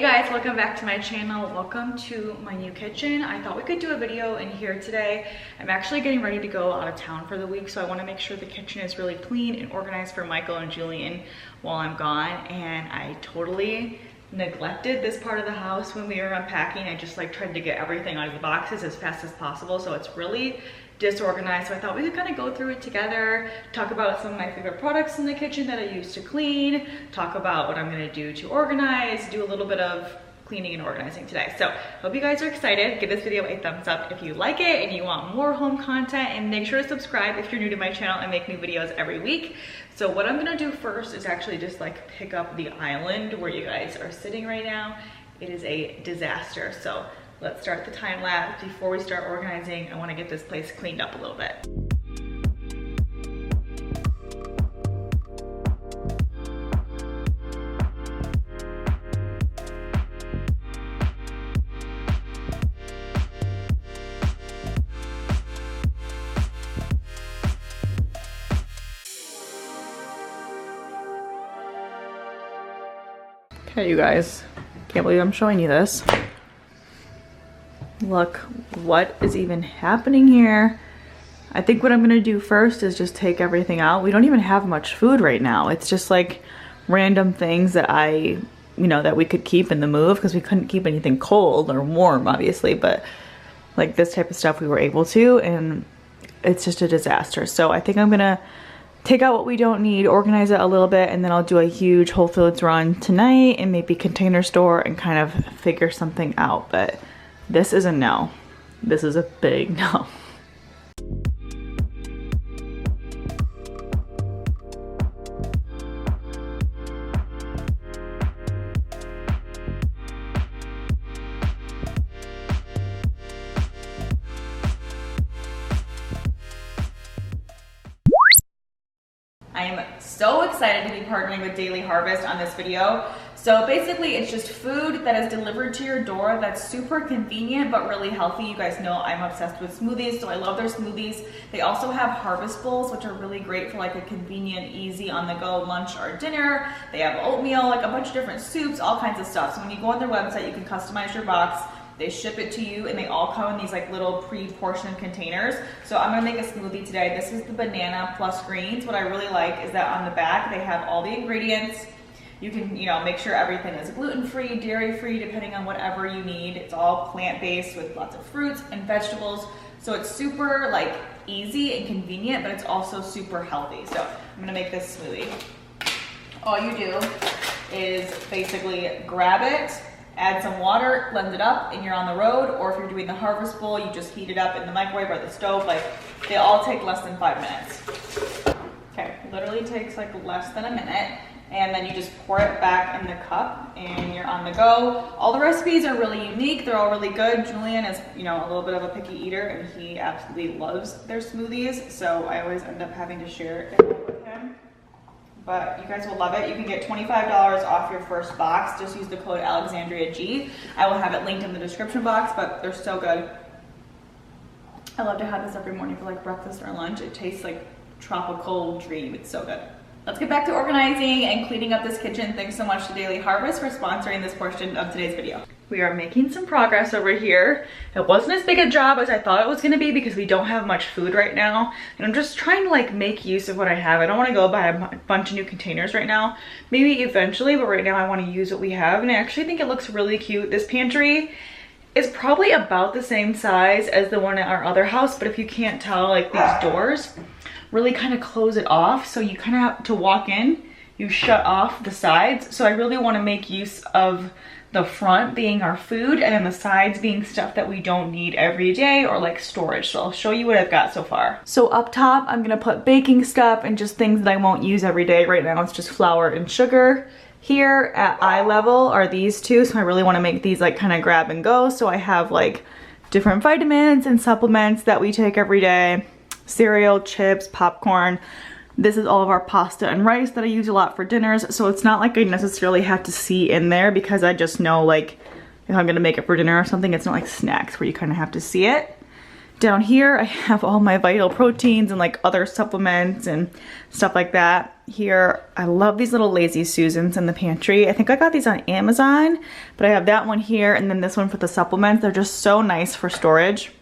guys, welcome back to my channel. Welcome to my new kitchen. I thought we could do a video in here today. I'm actually getting ready to go out of town for the week, so I want to make sure the kitchen is really clean and organized for Michael and Julian while I'm gone. And I totally neglected this part of the house when we were unpacking. I just like tried to get everything out of the boxes as fast as possible, so it's really disorganized. So I thought we could kind of go through it together, talk about some of my favorite products in the kitchen that I use to clean, talk about what I'm going to do to organize, do a little bit of cleaning and organizing today. So hope you guys are excited. Give this video a thumbs up if you like it and you want more home content, and make sure to subscribe if you're new to my channel. I make new videos every week. So what I'm gonna do first is actually just like pick up the island where you guys are sitting right now. It is a disaster. So let's start the time lapse. Before we start organizing, I wanna get this place cleaned up a little bit. Okay, you guys, can't believe I'm showing you this. Look, what is even happening here? I think what I'm gonna do first is just take everything out. We don't even have much food right now. It's just like random things that that we could keep in the move, because we couldn't keep anything cold or warm, obviously, but like this type of stuff we were able to, and it's just a disaster. So I think I'm gonna take out what we don't need, organize it a little bit, and then I'll do a huge Whole Foods run tonight and maybe Container Store and kind of figure something out. But this is a no. This is a big no. I am so excited to be partnering with Daily Harvest on this video. So basically it's just food that is delivered to your door that's super convenient but really healthy. You guys know I'm obsessed with smoothies, so I love their smoothies. They also have harvest bowls, which are really great for like a convenient, easy on-the-go lunch or dinner. They have oatmeal, like a bunch of different soups, all kinds of stuff. So when you go on their website, you can customize your box. They ship it to you, and they all come in these like little pre-portioned containers. So I'm gonna make a smoothie today. This is the banana plus greens. What I really like is that on the back, they have all the ingredients. You can, make sure everything is gluten-free, dairy-free, depending on whatever you need. It's all plant-based with lots of fruits and vegetables. So it's super like easy and convenient, but it's also super healthy. So I'm gonna make this smoothie. All you do is basically grab it, add some water, blend it up, and you're on the road. Or if you're doing the harvest bowl, you just heat it up in the microwave or the stove. Like, they all take less than 5 minutes. Okay, literally takes like less than a minute. And then you just pour it back in the cup and you're on the go. All the recipes are really unique. They're all really good. Julian is, a little bit of a picky eater, and he absolutely loves their smoothies. So I always end up having to share it with him. But you guys will love it. You can get $25 off your first box. Just use the code ALEXANDREAG. I will have it linked in the description box, but they're so good. I love to have this every morning for like breakfast or lunch. It tastes like tropical dream. It's so good. Let's get back to organizing and cleaning up this kitchen. Thanks so much to Daily Harvest for sponsoring this portion of today's video. We are making some progress over here. It wasn't as big a job as I thought it was gonna be because we don't have much food right now. And I'm just trying to like make use of what I have. I don't wanna go buy a bunch of new containers right now. Maybe eventually, but right now I wanna use what we have. And I actually think it looks really cute. This pantry is probably about the same size as the one at our other house, but if you can't tell, like these doors really kind of close it off. So you kind of have to walk in, you shut off the sides. So I really want to make use of the front being our food and then the sides being stuff that we don't need every day or like storage. So I'll show you what I've got so far. So up top, I'm gonna put baking stuff and just things that I won't use every day. Right now it's just flour and sugar. Here at eye level are these two. So I really want to make these like kind of grab and go. So I have like different vitamins and supplements that we take every day. Cereal, chips, popcorn. This is all of our pasta and rice that I use a lot for dinners, so it's not like I necessarily have to see in there because I just know like if I'm gonna make it for dinner or something, it's not like snacks where you kind of have to see it. Down here I have all my vital proteins and like other supplements and stuff like that. here, I love these little Lazy Susans in the pantry. I think I got these on Amazon, but I have that one here and then this one for the supplements. They're just so nice for storage.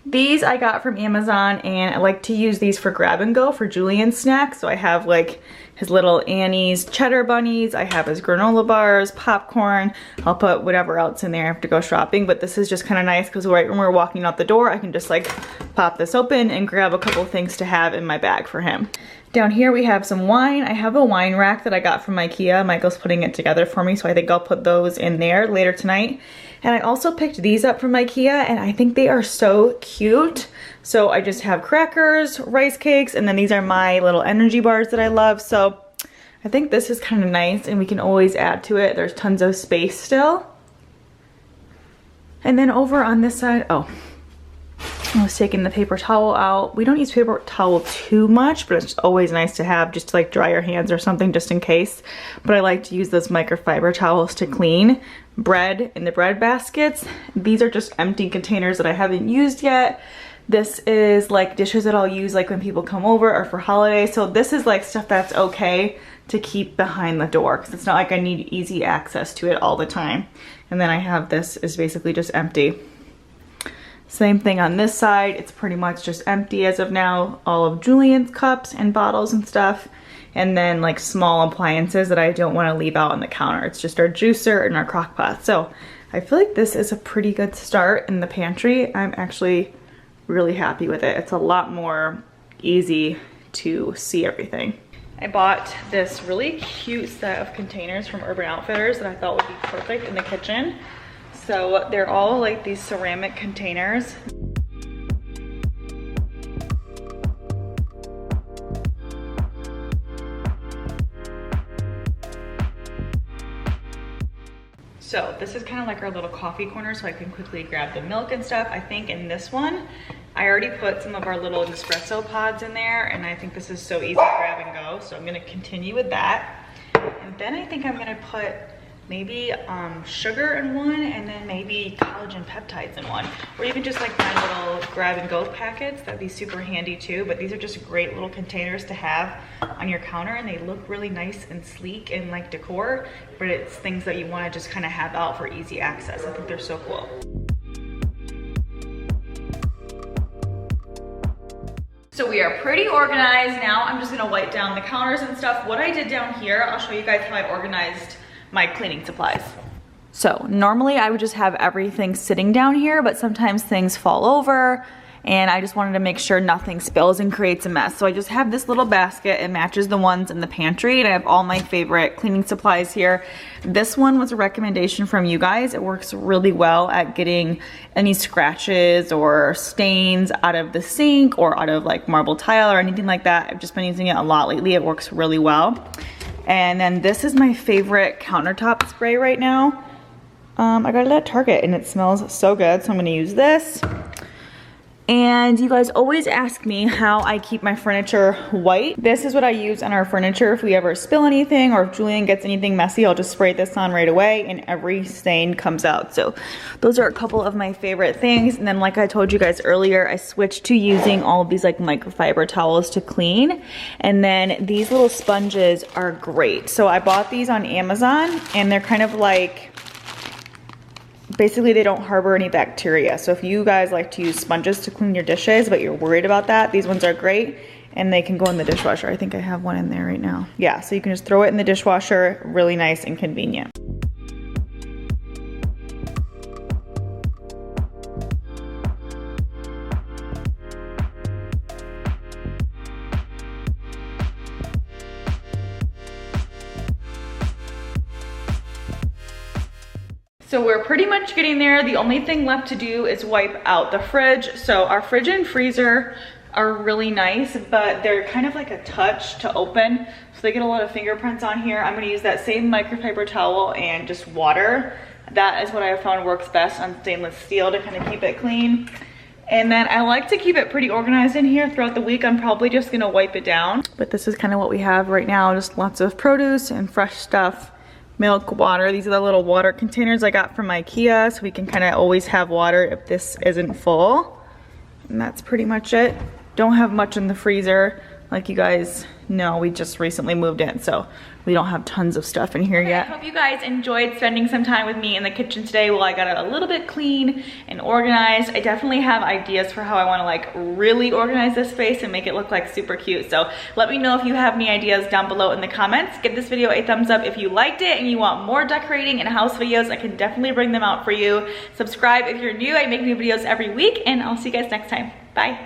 These I got from Amazon, and I like to use these for grab and go for Julian's snacks. So I have like his little Annie's cheddar bunnies, I have his granola bars, popcorn. I'll put whatever else in there. I have to go shopping, but this is just kind of nice because right when we're walking out the door, I can just like pop this open and grab a couple things to have in my bag for him. Down here we have some wine. I have a wine rack that I got from IKEA. Michael's putting it together for me, so I think I'll put those in there later tonight. And I also picked these up from IKEA, and I think they are so cute. So I just have crackers, rice cakes, and then these are my little energy bars that I love. So I think this is kind of nice, and we can always add to it. There's tons of space still. And then over on this side, oh, I was taking the paper towel out. We don't use paper towel too much, but it's always nice to have just to like dry your hands or something just in case. But I like to use those microfiber towels to clean bread in the bread baskets. These are just empty containers that I haven't used yet. This is like dishes that I'll use like when people come over or for holidays. So this is like stuff that's okay to keep behind the door because it's not like I need easy access to it all the time. And then I have this is basically just empty. Same thing on this side, it's pretty much just empty as of now. All of Julian's cups and bottles and stuff. And then like small appliances that I don't want to leave out on the counter. It's just our juicer and our crock pot. So I feel like this is a pretty good start in the pantry. I'm actually really happy with it. It's a lot more easy to see everything. I bought this really cute set of containers from Urban Outfitters that I thought would be perfect in the kitchen. So they're all like these ceramic containers. So this is kind of like our little coffee corner so I can quickly grab the milk and stuff. I think in this one, I already put some of our little espresso pods in there, and I think this is so easy to grab and go. So I'm gonna continue with that. And then I think I'm gonna put maybe sugar in one, and then maybe collagen peptides in one, or even just like my little grab and go packets. That'd be super handy too. But these are just great little containers to have on your counter, and they look really nice and sleek and like decor, but it's things that you want to just kind of have out for easy access. I think they're so cool. So we are pretty organized now. I'm just gonna wipe down the counters and stuff. What I did down here, I'll show you guys how I organized my cleaning supplies. So normally I would just have everything sitting down here, but sometimes things fall over and I just wanted to make sure nothing spills and creates a mess. So I just have this little basket. It matches the ones in the pantry, and I have all my favorite cleaning supplies here. This one was a recommendation from you guys. It works really well at getting any scratches or stains out of the sink or out of like marble tile or anything like that. I've just been using it a lot lately. It works really well. And then this is my favorite countertop spray right now. I got it at Target and it smells so good, so I'm gonna use this. And you guys always ask me how I keep my furniture white. This is what I use on our furniture. If we ever spill anything or if Julian gets anything messy, I'll just spray this on right away and every stain comes out. So those are a couple of my favorite things. And then like I told you guys earlier, I switched to using all of these like microfiber towels to clean. And then these little sponges are great. So I bought these on Amazon and they're kind of like, basically they don't harbor any bacteria. So if you guys like to use sponges to clean your dishes, but you're worried about that, these ones are great and they can go in the dishwasher. I think I have one in there right now. Yeah, so you can just throw it in the dishwasher, really nice and convenient. So we're pretty much getting there. The only thing left to do is wipe out the fridge. So our fridge and freezer are really nice, but they're kind of like a touch to open. So they get a lot of fingerprints on here. I'm gonna use that same microfiber towel and just water. That is what I have found works best on stainless steel to kind of keep it clean. And then I like to keep it pretty organized in here throughout the week. I'm probably just gonna wipe it down. But this is kind of what we have right now, just lots of produce and fresh stuff. Milk, water. These are the little water containers I got from IKEA, so we can kind of always have water if this isn't full. And that's pretty much it. Don't have much in the freezer. Like you guys know, we just recently moved in, so we don't have tons of stuff in here yet. I hope you guys enjoyed spending some time with me in the kitchen today while I got it a little bit clean and organized. I definitely have ideas for how I want to like really organize this space and make it look like super cute. So let me know if you have any ideas down below in the comments. Give this video a thumbs up if you liked it and you want more decorating and house videos. I can definitely bring them out for you. Subscribe if you're new. I make new videos every week, and I'll see you guys next time. Bye.